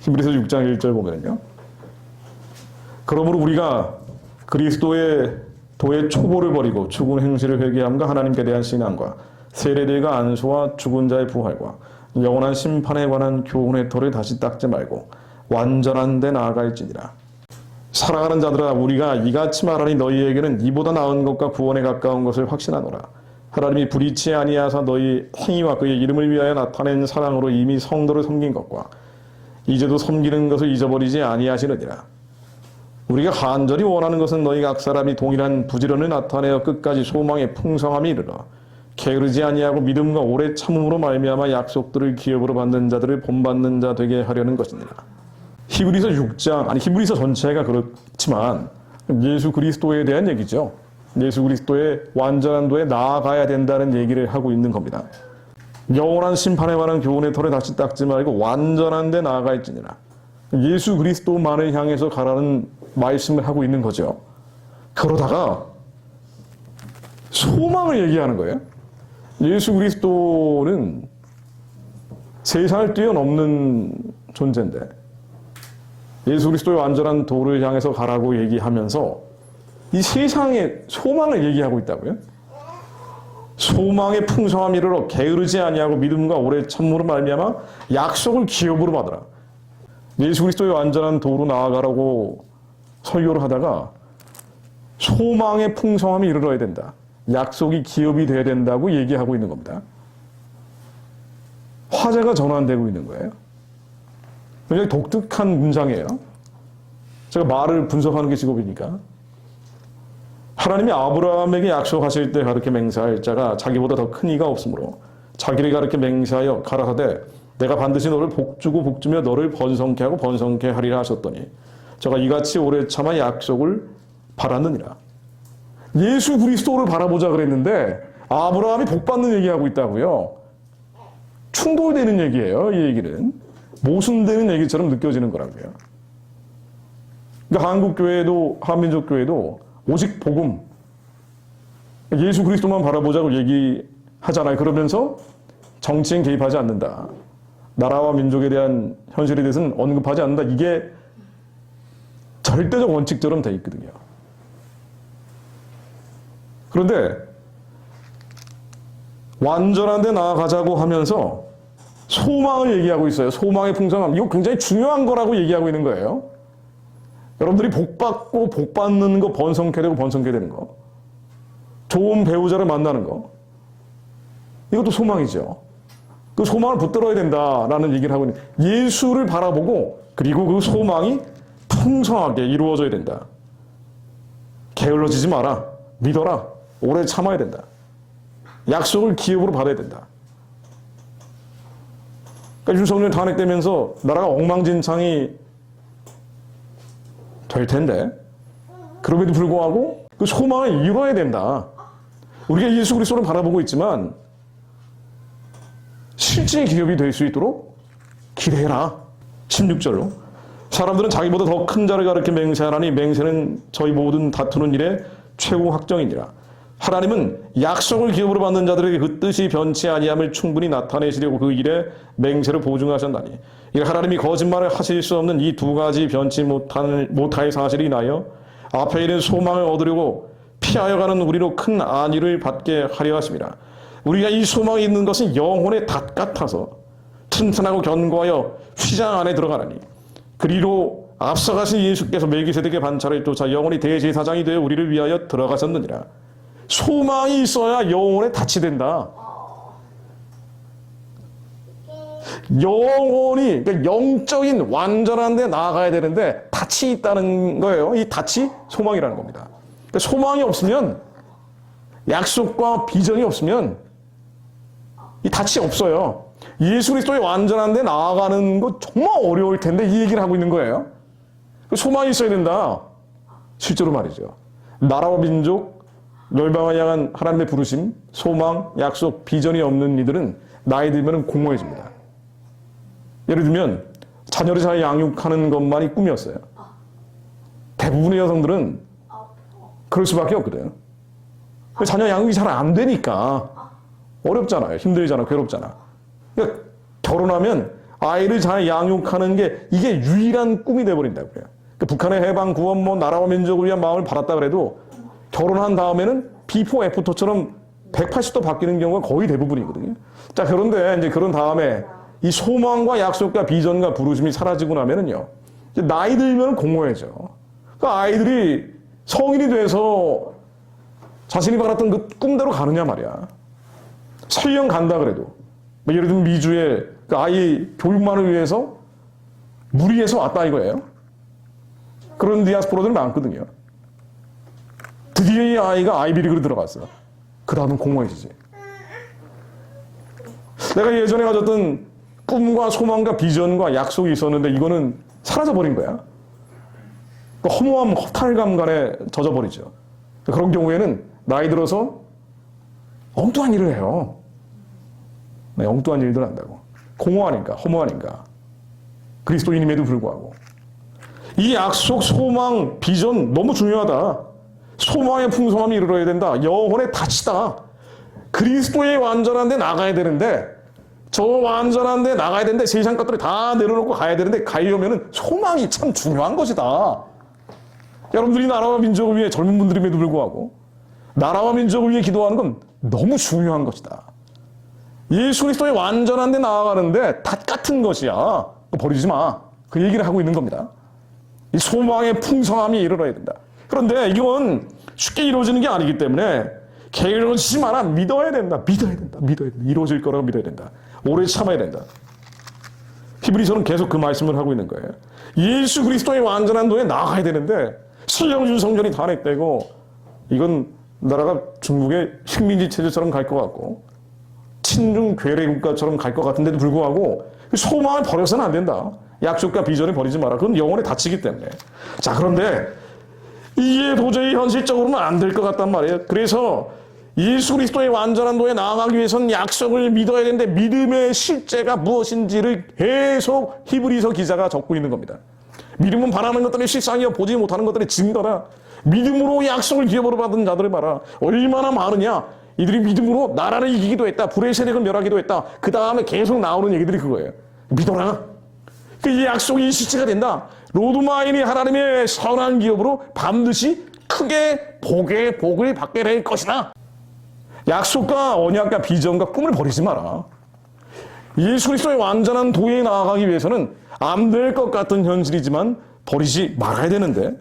히브리서 6장 1절 보면요. 그러므로 우리가 그리스도의 도의 초보를 버리고 죽은 행실을 회개함과 하나님께 대한 신앙과 세례들과 안수와 죽은 자의 부활과 영원한 심판에 관한 교훈의 터를 다시 닦지 말고 완전한 데 나아갈지니라. 사랑하는 자들아, 우리가 이같이 말하니 너희에게는 이보다 나은 것과 구원에 가까운 것을 확신하노라. 하나님이 불의치 아니하사 너희 행위와 그의 이름을 위하여 나타낸 사랑으로 이미 성도를 섬긴 것과 이제도 섬기는 것을 잊어버리지 아니하시느니라. 우리가 간절히 원하는 것은 너희 각 사람이 동일한 부지런을 나타내어 끝까지 소망의 풍성함이 이르러 게으르지 아니하고 믿음과 오래 참음으로 말미암아 약속들을 기업으로 받는 자들을 본받는 자 되게 하려는 것이니라. 히브리서 6장, 아니 히브리서 전체가 그렇지만 예수 그리스도에 대한 얘기죠. 예수 그리스도의 완전한 도에 나아가야 된다는 얘기를 하고 있는 겁니다. 영원한 심판에 관한 교훈의 털에 다시 닦지 말고 완전한 데 나아갈지니라. 예수 그리스도만을 향해서 가라는 말씀을 하고 있는 거죠. 그러다가 소망을 얘기하는 거예요. 예수 그리스도는 세상을 뛰어넘는 존재인데 예수 그리스도의 완전한 도를 향해서 가라고 얘기하면서 이 세상의 소망을 얘기하고 있다고요. 소망의 풍성함이 이르러 게으르지 아니하고 믿음과 오래 참음으로 말미암아 약속을 기업으로 받으라. 예수 그리스도의 완전한 도로 나아가라고 설교를 하다가 소망의 풍성함이 이르러야 된다. 약속이 기업이 돼야 된다고 얘기하고 있는 겁니다. 화제가 전환되고 있는 거예요. 굉장히 독특한 문장이에요. 제가 말을 분석하는 게 직업이니까. 하나님이 아브라함에게 약속하실 때 가르쳐 맹세할 자가 자기보다 더 큰 이가 없으므로 자기를 가르쳐 맹세하여 가라사대 내가 반드시 너를 복주고 복주며 너를 번성케 하고 번성케 하리라 하셨더니 저가 이같이 오래 참아 약속을 바랐느니라. 예수 그리스도를 바라보자 그랬는데 아브라함이 복받는 얘기하고 있다고요. 충돌되는 얘기예요. 이 얘기는 모순되는 얘기처럼 느껴지는 거라고요. 그러니까 한국교회도 한민족교회도 오직 복음, 예수 그리스도만 바라보자고 얘기하잖아요. 그러면서 정치엔 개입하지 않는다. 나라와 민족에 대한 현실에 대해서는 언급하지 않는다. 이게 절대적 원칙처럼 돼 있거든요. 그런데 완전한 데 나아가자고 하면서 소망을 얘기하고 있어요. 소망의 풍성함. 이거 굉장히 중요한 거라고 얘기하고 있는 거예요. 여러분들이 복받고 복받는 거, 번성케 되고 번성케 되는 거, 좋은 배우자를 만나는 거, 이것도 소망이죠. 그 소망을 붙들어야 된다라는 얘기를 하고 있는, 예수를 바라보고 그리고 그 소망이 풍성하게 이루어져야 된다. 게을러지지 마라. 믿어라. 오래 참아야 된다. 약속을 기업으로 받아야 된다. 그러니까 윤석열 탄핵되면서 나라가 엉망진창이 될 텐데 그럼에도 불구하고 그 소망을 이뤄야 된다. 우리가 예수 그리스도를 바라보고 있지만 실제 기업이 될 수 있도록 기대해라. 16절로 사람들은 자기보다 더 큰 자를 가르쳐 맹세하라니 맹세는 저희 모든 다투는 일의 최고 확정이니라. 하나님은 약속을 기업으로 받는 자들에게 그 뜻이 변치 아니함을 충분히 나타내시려고 그 일에 맹세를 보증하셨나니 하나님이 거짓말을 하실 수 없는 이 두 가지 변치 못할 사실이 인하여 앞에 있는 소망을 얻으려고 피하여 가는 우리로 큰 안위를 받게 하려 하심이라. 우리가 이 소망이 있는 것은 영혼의 닷 같아서 튼튼하고 견고하여 휘장 안에 들어가나니 그리로 앞서가신 예수께서 멜기세덱의 반차를 쫓아 영원히 대제사장이 되어 우리를 위하여 들어가셨느니라. 소망이 있어야 영혼에 닻이 된다. 영혼이, 그러니까 영적인 완전한 데 나아가야 되는데 닻이 있다는 거예요. 이 닻이 소망이라는 겁니다. 그러니까 소망이 없으면, 약속과 비전이 없으면 이 닻이 없어요. 예수 그리스도의 완전한 데 나아가는 거 정말 어려울 텐데 이 얘기를 하고 있는 거예요. 소망이 있어야 된다. 실제로 말이죠. 나라와 민족, 멸망을 향한 하나님의 부르심, 소망, 약속, 비전이 없는 이들은 나이 들면 공허해집니다. 예를 들면 자녀를 잘 양육하는 것만이 꿈이었어요. 대부분의 여성들은 그럴 수밖에 없거든요. 자녀 양육이 잘 안 되니까 어렵잖아요. 힘들잖아. 괴롭잖아. 그러니까 결혼하면 아이를 잘 양육하는 게 이게 유일한 꿈이 돼버린다고요. 그러니까 북한의 해방, 구원, 나라와 민족을 위한 마음을 받았다 그래도 결혼한 다음에는 비포 애프터처럼 180도 바뀌는 경우가 거의 대부분이거든요. 자, 그런데 이제 그런 다음에 이 소망과 약속과 비전과 부르심이 사라지고 나면은요, 이제 나이 들면 공허해져. 그러니까 아이들이 성인이 돼서 자신이 바랐던 그 꿈대로 가느냐 말이야. 설령 간다 그래도. 예를 들면 미주에 그 아이 교육만을 위해서 무리해서 왔다 이거예요. 그런 디아스포라들 많거든요. 드디어 이 아이가 아이비리그로 들어갔어. 그 다음은 공허해지지. 내가 예전에 가졌던 꿈과 소망과 비전과 약속이 있었는데 이거는 사라져버린 거야. 허무함, 허탈감간에 젖어버리죠. 그런 경우에는 나이 들어서 엉뚱한 일을 해요. 네, 엉뚱한 일들 한다고. 공허하니까, 허무하니까. 그리스도인임에도 불구하고. 이 약속, 소망, 비전 너무 중요하다. 소망의 풍성함이 이르러야 된다. 영혼의 닻이다. 그리스도의 완전한 데 나가야 되는데 저 완전한 데 나가야 되는데 세상 것들을 다 내려놓고 가야 되는데 가려면은 소망이 참 중요한 것이다. 여러분들이 나라와 민족을 위해 젊은 분들임에도 불구하고 나라와 민족을 위해 기도하는 건 너무 중요한 것이다. 예수 그리스도의 완전한 데 나아가는데 닷 같은 것이야. 버리지 마. 그 얘기를 하고 있는 겁니다. 이 소망의 풍성함이 이르러야 된다. 그런데 이건 쉽게 이루어지는 게 아니기 때문에 게을러지지 마라. 믿어야 된다. 믿어야 된다. 믿어야 된다. 이루어질 거라고 믿어야 된다. 오래 참아야 된다. 히브리서는 계속 그 말씀을 하고 있는 거예요. 예수 그리스도의 완전한 도에 나아가야 되는데 신령준 성전이 탄핵되고 이건 나라가 중국의 식민지 체제처럼 갈 것 같고 친중 괴뢰 국가처럼 갈 것 같은데도 불구하고 소망을 버려서는 안 된다. 약속과 비전을 버리지 마라. 그건 영혼에 다치기 때문에. 자, 그런데 이게 도저히 현실적으로는 안 될 것 같단 말이에요. 그래서 예수 그리스도의 완전한 도에 나아가기 위해서는 약속을 믿어야 되는데 믿음의 실제가 무엇인지를 계속 히브리서 기자가 적고 있는 겁니다. 믿음은 바라는 것들이 실상이요 보지 못하는 것들이 증거라. 믿음으로 약속을 기업으로 받은 자들을 봐라. 얼마나 많으냐. 이들이 믿음으로 나라를 이기기도 했다. 불의 세력을 멸하기도 했다. 그 다음에 계속 나오는 얘기들이 그거예요. 믿어라. 이 약속이 실체가 된다. 로드마인이 하나님의 선한 기업으로 반드시 크게 복을 받게 될 것이다. 약속과 언약과 비전과 꿈을 버리지 마라. 예수 그리스도의 완전한 도에 나아가기 위해서는 안 될 것 같은 현실이지만 버리지 말아야 되는데,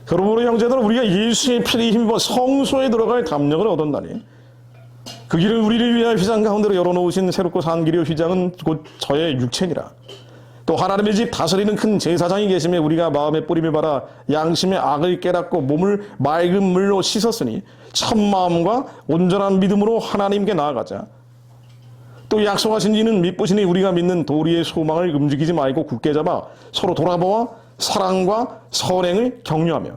그러므로 형제들은 우리가 예수의 피를 힘입어 성소에 들어갈 담력을 얻었나니 그 길은 우리를 위하여 휘장 가운데로 열어놓으신 새롭고 산 길의 휘장은 곧 저의 육체니라. 또 하나님의 집 다스리는 큰 제사장이 계심에 우리가 마음의 뿌림을 받아 양심의 악을 깨닫고 몸을 맑은 물로 씻었으니 참마음과 온전한 믿음으로 하나님께 나아가자. 또 약속하신 이는 믿으시니 우리가 믿는 도리의 소망을 움직이지 말고 굳게 잡아 서로 돌아보아 사랑과 선행을 격려하며.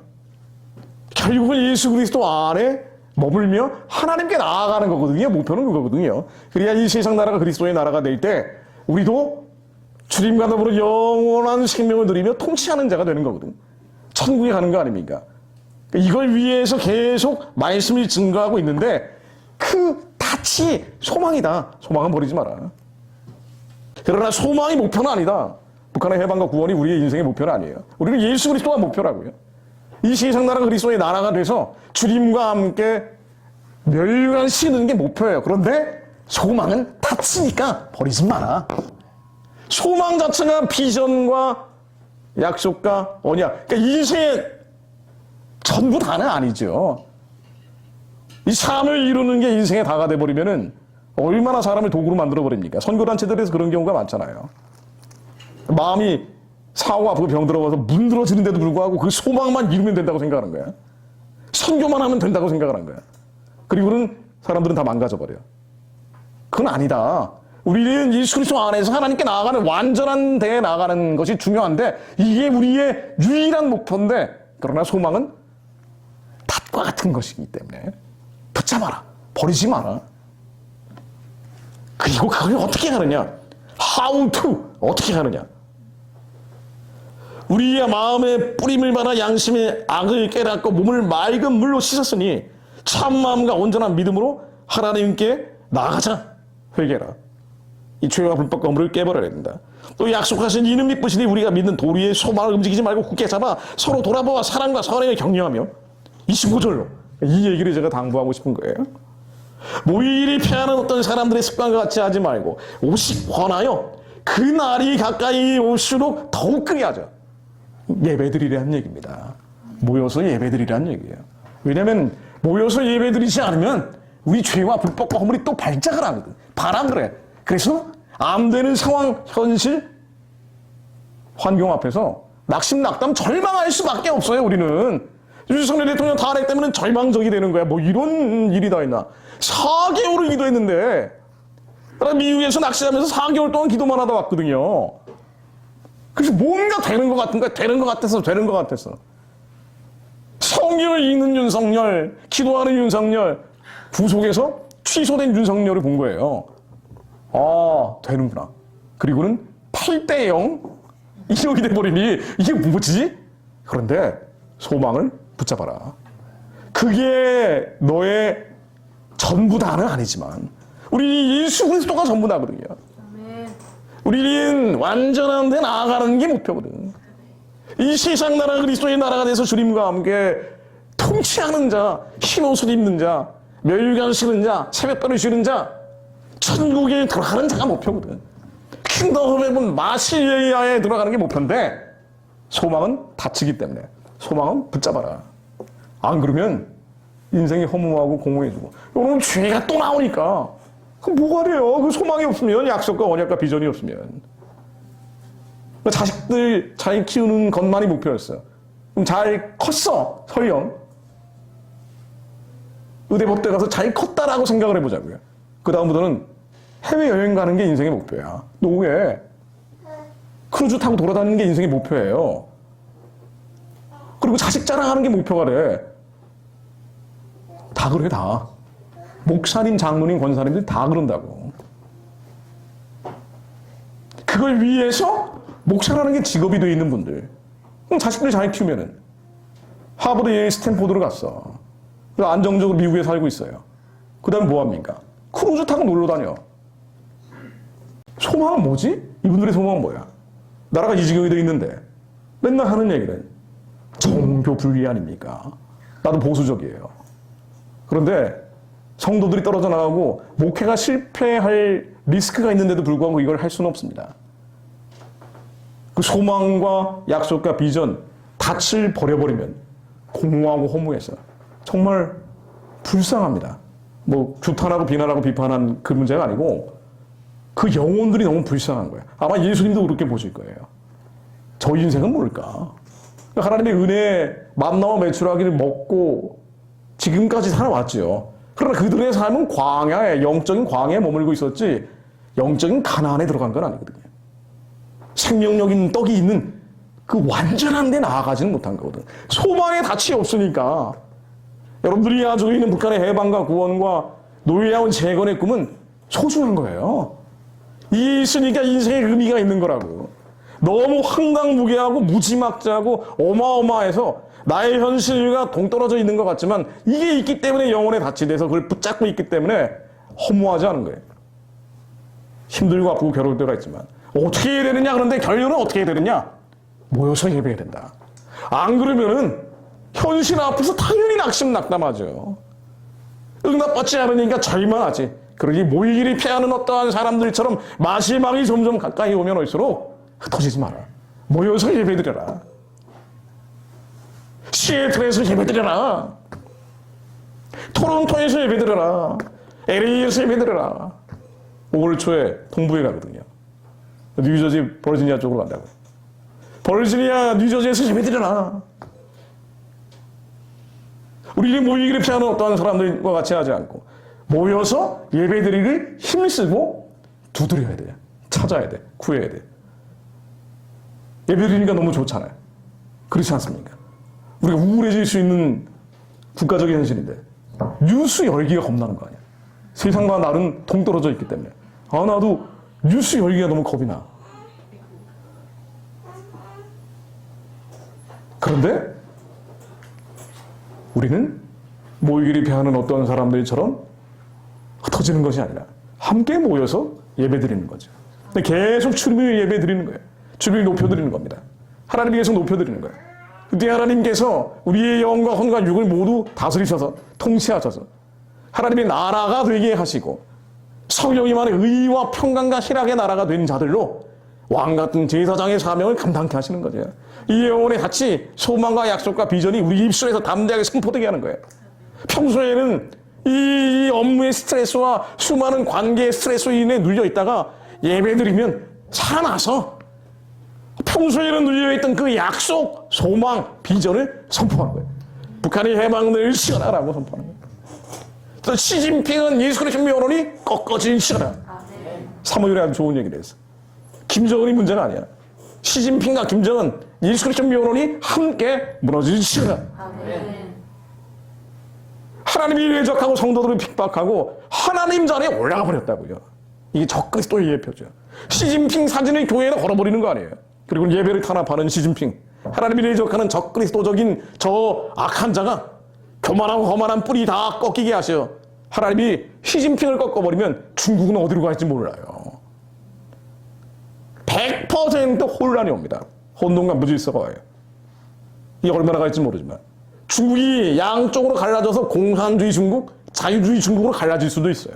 결국은 예수 그리스도 안에 머물며 하나님께 나아가는 거거든요. 목표는 그거거든요. 그래야 이 세상 나라가 그리스도의 나라가 될 때 우리도 주님과 더불어 영원한 생명을 누리며 통치하는 자가 되는 거거든. 천국에 가는 거 아닙니까? 이걸 위해서 계속 말씀이 증거하고 있는데 그 닻이 소망이다. 소망은 버리지 마라. 그러나 소망이 목표는 아니다. 북한의 해방과 구원이 우리의 인생의 목표는 아니에요. 우리는 예수 그리스도가 목표라고요. 이 세상 나라 그리스도의 나라가 돼서 주님과 함께 멸관시키는 게 목표예요. 그런데 소망은 닻이니까 버리지 마라. 소망 자체가 비전과 약속과 언약, 그러니까 인생의 전부 다는 아니죠. 이 삶을 이루는 게 인생의 다가 돼버리면은 얼마나 사람을 도구로 만들어버립니까? 선교단체들에서 그런 경우가 많잖아요. 마음이 사고 아프고 병 들어가서 문드러지는데도 불구하고 그 소망만 이루면 된다고 생각하는 거야. 선교만 하면 된다고 생각하는 거야. 그리고는 사람들은 다 망가져버려요. 그건 아니다. 우리는 예수 그리스도 안에서 하나님께 나아가는 완전한 데에 나아가는 것이 중요한데 이게 우리의 유일한 목표인데, 그러나 소망은 탓과 같은 것이기 때문에 붙잡아라. 버리지 마라. 그리고 그걸 어떻게 하느냐? How to. 어떻게 하느냐? 우리의 마음에 뿌림을 받아 양심의 악을 깨닫고 몸을 맑은 물로 씻었으니 참마음과 온전한 믿음으로 하나님께 나아가자. 회개라. 이 죄와 불법 건물을 깨버려야 된다. 또 약속하신 이는 믿으시니 우리가 믿는 도리의 소망을 움직이지 말고 굳게 잡아 서로 돌아보아 사랑과 선행을 격려하며 25절로 이 얘기를 제가 당부하고 싶은 거예요. 모일이 패하는 어떤 사람들의 습관과 같이 하지 말고 오직 권하여 그 날이 가까이 올수록 더욱 크게 하자. 예배드리라는 얘기입니다. 모여서 예배드리라는 얘기예요. 왜냐하면 모여서 예배드리지 않으면 우리 죄와 불법과 허물이 또 발작을 하거든. 바람 그래. 그래서 안 되는 상황, 현실, 환경 앞에서 낙심낙담, 절망할 수밖에 없어요. 우리는 윤석열 대통령 탄핵 때문에 절망적이 되는 거야. 뭐 이런 일이 다 있나. 4개월을 기도했는데 미국에서 낚시하면서 4개월 동안 기도만 하다 왔거든요. 그래서 뭔가 되는 것 같은 거야. 되는 것 같아서 되는 것 같아서. 성경을 읽는 윤석열, 기도하는 윤석열, 구속에서 취소된 윤석열을 본 거예요. 아, 되는구나. 그리고는 8대0 이렇게 돼버리니 이게 뭐지? 그런데 소망을 붙잡아라. 그게 너의 전부다는 아니지만 우리 예수 그리스도가 전부다거든요. 우리는 완전한 데 나아가는 게 목표거든. 이 세상 나라 그리스도의 나라가 돼서 주님과 함께 통치하는 자, 흰옷을 입는 자, 멸류관을 신는 자, 새벽별을 쉬는 자, 천국에 들어가는 자가 목표거든. 킹덤 오브 헤븐 마시아에 들어가는 게 목표인데 소망은 다치기 때문에 소망은 붙잡아라. 안 그러면 인생이 허무하고 공허해지고 여러분 죄가 또 나오니까 그 뭐가 돼요? 그 소망이 없으면 약속과 언약과 비전이 없으면 자식들 잘 키우는 것만이 목표였어. 그럼 잘 컸어. 설령 의대법대 가서 잘 컸다라고 생각을 해보자고요. 그 다음부터는 해외여행 가는 게 인생의 목표야. 노후에 크루즈 타고 돌아다니는 게 인생의 목표예요. 그리고 자식 자랑하는 게 목표가 돼. 다 그래 다. 목사님, 장로님, 권사님들 다 그런다고. 그걸 위해서 목사라는 게 직업이 되어 있는 분들. 그럼 자식들 잘 키우면은 하버드, 예일, 스탠포드로 갔어. 안정적으로 미국에 살고 있어요. 그 다음에 뭐합니까? 크루즈 타고 놀러 다녀. 소망은 뭐지? 이분들의 소망은 뭐야? 나라가 이 지경이 되어 있는데 맨날 하는 얘기는 종교 분리 아닙니까? 나도 보수적이에요. 그런데 성도들이 떨어져 나가고 목회가 실패할 리스크가 있는데도 불구하고 이걸 할 수는 없습니다. 그 소망과 약속과 비전 닻을 버려버리면 공허하고 허무해서 정말 불쌍합니다. 뭐 규탄하고 비난하고 비판한 그 문제가 아니고 그 영혼들이 너무 불쌍한 거예요. 아마 예수님도 그렇게 보실 거예요. 저 인생은 뭘까? 하나님의 은혜에 만나와 매출하기를 먹고 지금까지 살아왔지요. 그러나 그들의 삶은 광야에, 영적인 광야에 머물고 있었지 영적인 가나안에 들어간 건 아니거든요. 생명력 있는 떡이 있는 그 완전한 데 나아가지는 못한 거거든. 소망에 닻이 없으니까 여러분들이 가지고 있는 북한의 해방과 구원과 노예야원 재건의 꿈은 소중한 거예요. 이 있으니까 인생의 의미가 있는 거라고. 너무 황당무계하고 무지막지하고 어마어마해서 나의 현실과 동떨어져 있는 것 같지만 이게 있기 때문에 영혼에 닻이 돼서 그걸 붙잡고 있기 때문에 허무하지 않은 거예요. 힘들고 아프고 괴로울 때가 있지만 어떻게 해야 되느냐? 그런데 결론은 어떻게 해야 되느냐? 모여서 예배해야 된다. 안 그러면은 현실 앞에서 당연히 낙심낙담하죠. 응답받지 않으니까 절망하지. 그러니 모일이 패하는 어떠한 사람들처럼 마지막이 점점 가까이 오면 올수록 흩어지지 마라. 모여서 예배드려라. 시애틀에서 예배드려라. 토론토에서 예배드려라. LA에서 예배드려라. 5월 초에 동부에 가거든요. 뉴저지, 버지니아 쪽으로 간다고. 버지니아, 뉴저지에서 예배드려라. 우리는 모이기를 피하는 어떠한 사람들과 같이 하지 않고 모여서 예배드리기를 힘쓰고 두드려야 돼. 찾아야 돼. 구해야 돼. 예배드리니까 너무 좋잖아요. 그렇지 않습니까? 우리가 우울해질 수 있는 국가적인 현실인데 뉴스 열기가 겁나는 거 아니야. 세상과 나는 동떨어져 있기 때문에. 나도 뉴스 열기가 너무 겁이 나. 그런데 우리는 모이기를 피하는 어떤 사람들처럼 흩어지는 것이 아니라 함께 모여서 예배 드리는 거죠. 근데 계속 주님을 예배 드리는 거예요. 주님을 높여드리는 겁니다. 하나님을 계속 높여드리는 거예요. 그때 하나님께서 우리의 영과 혼과 육을 모두 다스리셔서 통치하셔서 하나님의 나라가 되게 하시고 성령님만의 의와 평강과 희락의 나라가 된 자들로 왕같은 제사장의 사명을 감당케 하시는 거죠. 이 영혼의 가치, 소망과 약속과 비전이 우리 입술에서 담대하게 선포되게 하는 거예요. 평소에는 이 업무의 스트레스와 수많은 관계의 스트레스로 인해 눌려있다가 예배드리면 살아나서 평소에는 눌려있던 그 약속, 소망, 비전을 선포하는 거예요. 북한이 해방될 시간이라고 선포하는 거예요. 또 시진핑은 예수 그리스도 면허이 꺾어진 시간이야. 사무엘이 아주 좋은 얘기를 했어. 김정은이 문제가 아니야. 시진핑과 김정은, 예수 그리스도 면허이 함께 무너진 시간이야. 하나님이 대적하고 성도들을 핍박하고 하나님 자리에 올라가 버렸다고요. 이게 적그리스도의 예표죠. 시진핑 사진을 교회에다 걸어버리는 거 아니에요. 그리고 예배를 탄압하는 시진핑, 하나님이 대적하는 적그리스도적인 저 악한 자가 교만하고 험한한 뿌리 다 꺾이게 하셔. 하나님이 시진핑을 꺾어버리면 중국은 어디로 갈지 몰라요. 100% 혼란이 옵니다. 혼돈과 무질서가 와요. 이게 얼마나 갈지 모르지만 중국이 양쪽으로 갈라져서 공산주의 중국, 자유주의 중국으로 갈라질 수도 있어요.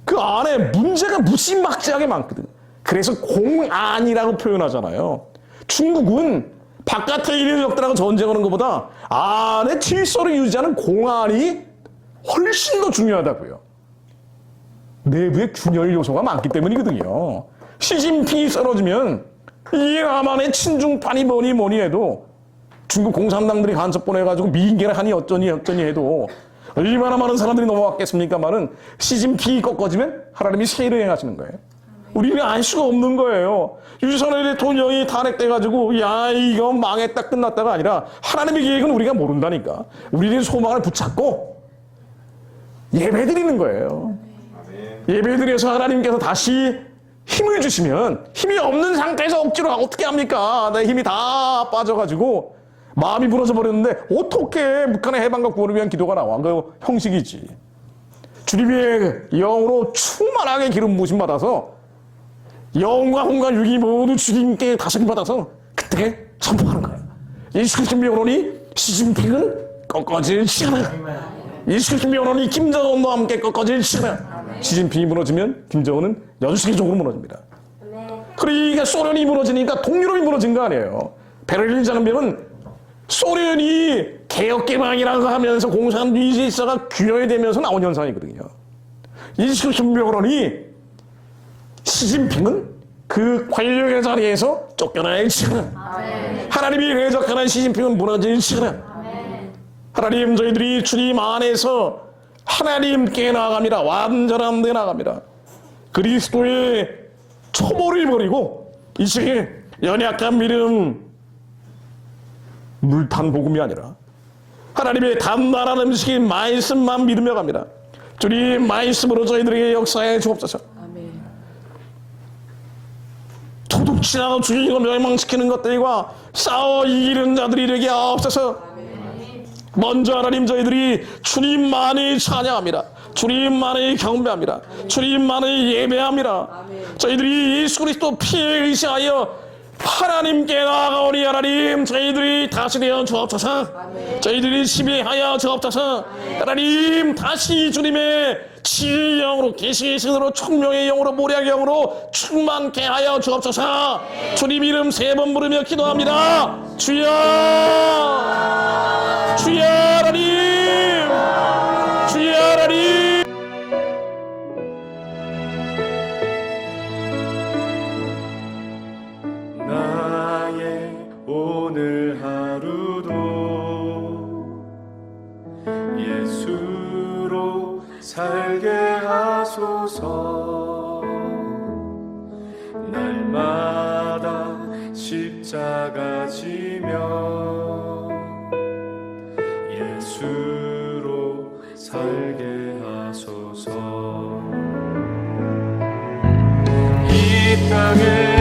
그 안에 문제가 무지막지하게 많거든. 그래서 공안이라고 표현하잖아요. 중국은 바깥의 이민족들하고 전쟁하는 것보다 안에 질서를 유지하는 공안이 훨씬 더 중요하다고요. 내부에 균열 요소가 많기 때문이거든요. 시진핑이 쓰러지면 이 남한의 친중파니 뭐니 해도 중국 공산당들이 간첩 보내가지고 미인계를 하니 어쩌니 해도 얼마나 많은 사람들이 넘어왔겠습니까만은 시진핑이 꺾어지면 하나님이 세일을 행하시는 거예요. 우리는 알 수가 없는 거예요. 윤석열 대통령이 탄핵돼가지고 야 이거 망했다 끝났다가 아니라 하나님의 계획은 우리가 모른다니까. 우리는 소망을 붙잡고 예배드리는 거예요. 예배드려서 하나님께서 다시 힘을 주시면, 힘이 없는 상태에서 억지로 어떻게 합니까? 내 힘이 다 빠져가지고 마음이 무너져 버렸는데 어떻게 북한의 해방과 구원을 위한 기도가 나와? 그 형식이지. 주님의 영으로 충만하게 기름 부으심 받아서 영과 혼과 육이 모두 주님께 다스림 받아서 그때 선포하는 거야. 예수 그리스도 면허니 시진핑은 꺾어질 시간이야. 예수 그리스도 면허니 김정은과 함께 꺾어질 시간이야. 시진핑이 무너지면 김정은은 전 세계적으로 무너집니다. 그러니까 소련이 무너지니까 동유럽이 무너진 거 아니에요. 베를린 장벽은 소련이 개혁개방이라고 하면서 공산주의 질서가 균열되면서 나온 현상이거든요. 예수 그리스도 면허니 시진핑은 그 권력의 자리에서 쫓겨나야 시간. 하나님이 대적하는 시진핑은 무너질 시간. 하나님, 저희들이 주님 안에서 하나님께 나아갑니다. 완전한 데 나아갑니다. 그리스도의 초보를 버리고 이 시기에 연약한 믿음, 물탄 복음이 아니라 하나님의 단단한 음식인 말씀만 믿으며 갑니다. 주님 말씀으로 저희들에게 역사해 주옵소서. 도둑질하고 죽이고 멸망시키는 것들과 싸워 이기는 자들이 되게 하옵소서. 먼저 하나님, 저희들이 주님만을 찬양합니다. 주님만을 경배합니다. 주님만을 예배합니다. 저희들이 예수 그리스도 피에 의지하여 하나님께 나아가오니 하나님, 저희들이 다스려 주옵소서. 저희들이 지배하여 주옵소서. 하나님, 다시 주님의 지혜의 영으로, 계시의 신으로, 총명의 영으로, 모략의 영으로 충만케 하여 주옵소서. 주님 이름 3번 부르며 기도합니다. 주여, 주여 하나님, 주여 하나님. 나의 오늘 하루도 예수로 살게 하소서. 날마다 십자가 지며 예수로 살게 하소서. 이 땅에